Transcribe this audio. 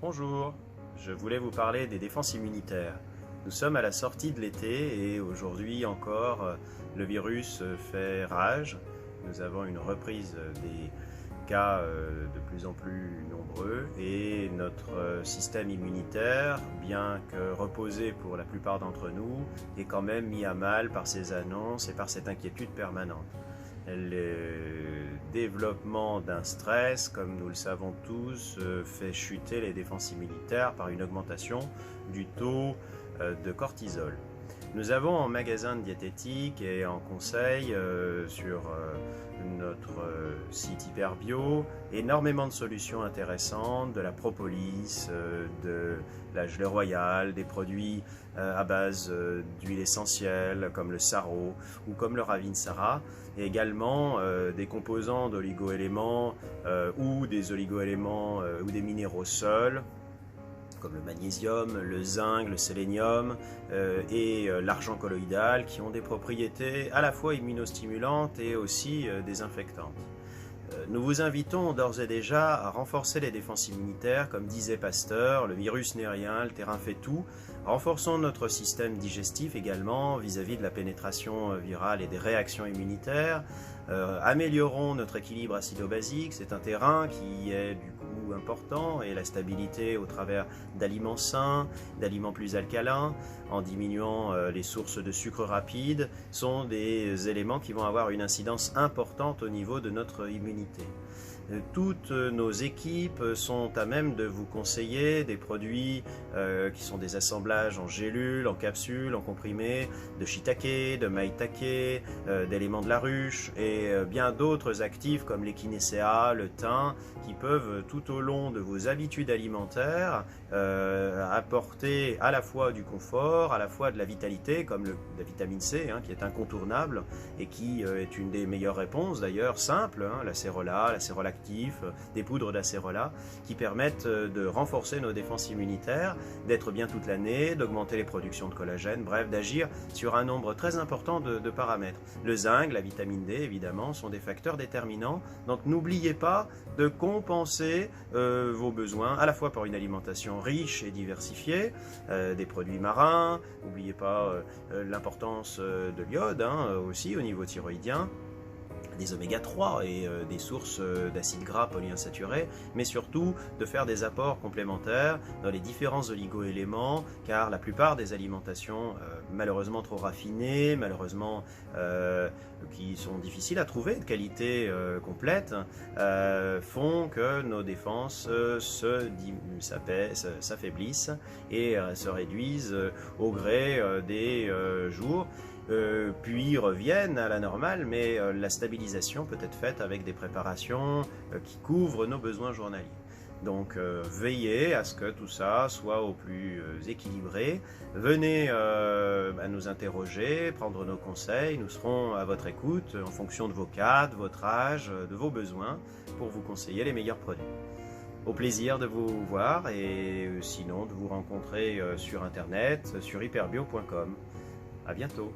Bonjour, je voulais vous parler des défenses immunitaires. Nous sommes à la sortie de l'été et aujourd'hui encore le virus fait rage. Nous avons une reprise des cas de plus en plus nombreux et notre système immunitaire, bien que reposé pour la plupart d'entre nous, est quand même mis à mal par ces annonces et par cette inquiétude permanente. Le développement d'un stress, comme nous le savons tous, fait chuter les défenses immunitaires par une augmentation du taux de cortisol. Nous avons en magasin de diététique et en conseil sur notre site Hyperbio énormément de solutions intéressantes, de la propolis, de la gelée royale, des produits à base d'huile essentielle comme le sarro ou comme le ravinsara, et également des composants d'oligo-éléments ou des oligo-éléments ou des minéraux seuls, comme le magnésium, le zinc, le sélénium et l'argent colloïdal, qui ont des propriétés à la fois immunostimulantes et aussi désinfectantes. Nous vous invitons d'ores et déjà à renforcer les défenses immunitaires, comme disait Pasteur, le virus n'est rien, le terrain fait tout. Renforçons notre système digestif également vis-à-vis de la pénétration virale et des réactions immunitaires. Améliorons notre équilibre acido-basique, c'est un terrain qui est du coup important, et la stabilité au travers d'aliments sains, d'aliments plus alcalins, en diminuant les sources de sucre rapide, sont des éléments qui vont avoir une incidence importante au niveau de notre immunité. Toutes nos équipes sont à même de vous conseiller des produits qui sont des assemblages en gélules, en capsules, en comprimés, de shiitake, de maïtake, d'éléments de la ruche et bien d'autres actifs comme l'échinacea, le thym, qui peuvent tout au long de vos habitudes alimentaires apporter à la fois du confort, à la fois de la vitalité, comme la vitamine C, qui est incontournable et qui est une des meilleures réponses d'ailleurs, simple, l'acérola, l'actif, des poudres d'acérola qui permettent de renforcer nos défenses immunitaires, d'être bien toute l'année, d'augmenter les productions de collagène, bref, d'agir sur un nombre très important de paramètres. Le zinc, la vitamine D évidemment, sont des facteurs déterminants, donc n'oubliez pas de compenser vos besoins à la fois par une alimentation riche et diversifiée, des produits marins, n'oubliez pas l'importance de l'iode aussi au niveau thyroïdien, des oméga 3 et des sources d'acides gras polyinsaturés, mais surtout de faire des apports complémentaires dans les différents oligo-éléments, car la plupart des alimentations malheureusement trop raffinées, malheureusement qui sont difficiles à trouver, de qualité complète, font que nos défenses s'affaiblissent et se réduisent au gré des jours. Puis reviennent à la normale, mais la stabilisation peut être faite avec des préparations qui couvrent nos besoins journaliers. Donc veillez à ce que tout ça soit au plus équilibré. Venez à nous interroger, prendre nos conseils, nous serons à votre écoute en fonction de vos cas, de votre âge, de vos besoins, pour vous conseiller les meilleurs produits. Au plaisir de vous voir et sinon de vous rencontrer sur internet, sur hyperbio.com. À bientôt.